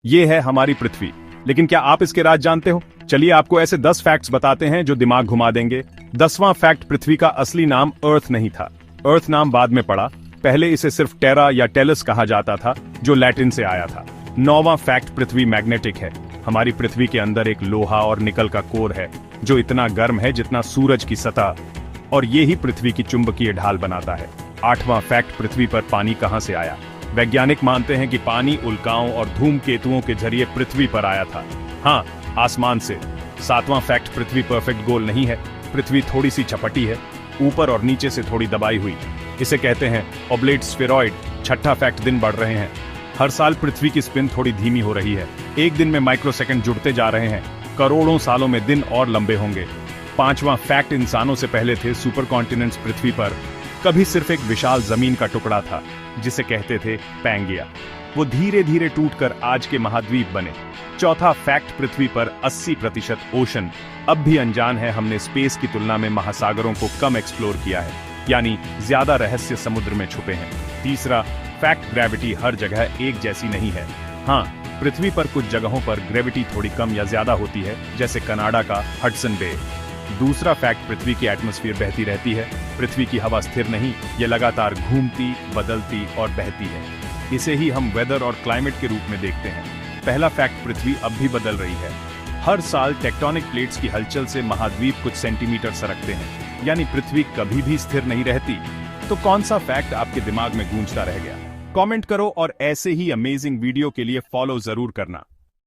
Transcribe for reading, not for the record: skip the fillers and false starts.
ये है हमारी पृथ्वी। लेकिन क्या आप इसके राज जानते हो? चलिए आपको ऐसे 10 फैक्ट्स बताते हैं जो दिमाग घुमा देंगे। 10वां फैक्ट, पृथ्वी का असली नाम अर्थ नहीं था। अर्थ नाम बाद में पड़ा, पहले इसे सिर्फ टेरा या टेलस कहा जाता था, जो लैटिन से आया था। 9वां फैक्ट, पृथ्वी मैग्नेटिक है। हमारी पृथ्वी के अंदर एक लोहा और निकल का कोर है जो इतना गर्म है जितना सूरज की सतह, और ये ही पृथ्वी की चुंबकीय ढाल बनाता है। 8वां फैक्ट, पृथ्वी पर पानी कहां से आया? वैज्ञानिक मानते हैं कि पानी उल्काओं और धूमकेतुओं के जरिए पृथ्वी पर आया था। हाँ, आसमान से। 7वां फैक्ट, पृथ्वी परफेक्ट गोल नहीं है। पृथ्वी थोड़ी सी चपटी है, ऊपर और नीचे से थोड़ी दबाई हुई। इसे कहते हैं ऑब्लेट स्फेरॉइड। 6ठा फैक्ट, दिन बढ़ रहे हैं। हर साल पृथ्वी की स्पिन थोड़ी धीमी हो रही है। एक दिन में माइक्रोसेकंड जुड़ते जा रहे हैं। करोड़ों सालों में दिन और लंबे होंगे। 5वां फैक्ट, इंसानों से पहले थे सुपर कॉन्टिनेंट्स पृथ्वी पर। कभी सिर्फ एक विशाल जमीन का टुकड़ा था जिसे कहते थे पैंगिया। वो धीरे धीरे टूटकर आज के महाद्वीप बने। चौथा फैक्ट, पृथ्वी पर 80% ओशन अब भी अनजान है। हमने स्पेस की तुलना में महासागरों को कम एक्सप्लोर किया है, यानी ज्यादा रहस्य समुद्र में छुपे हैं। तीसरा फैक्ट, ग्रेविटी हर जगह एक जैसी नहीं है। हाँ, पृथ्वी पर कुछ जगहों पर ग्रेविटी थोड़ी कम या ज्यादा होती है, जैसे कनाडा का हडसन बे। दूसरा फैक्ट, पृथ्वी की एटमॉस्फेयर बहती रहती है। पृथ्वी की हवा स्थिर नहीं, ये लगातार घूमती, बदलती और बहती है। इसे ही हम वेदर और क्लाइमेट के रूप में देखते हैं। पहला फैक्ट, पृथ्वी अब भी बदल रही है। हर साल टेक्टोनिक प्लेट्स की हलचल से महाद्वीप कुछ सेंटीमीटर सरकते हैं, यानी पृथ्वी कभी भी स्थिर नहीं रहती। तो कौन सा फैक्ट आपके दिमाग में गूंजता रह गया? कमेंट करो और ऐसे ही अमेजिंग वीडियो के लिए फॉलो जरूर करना।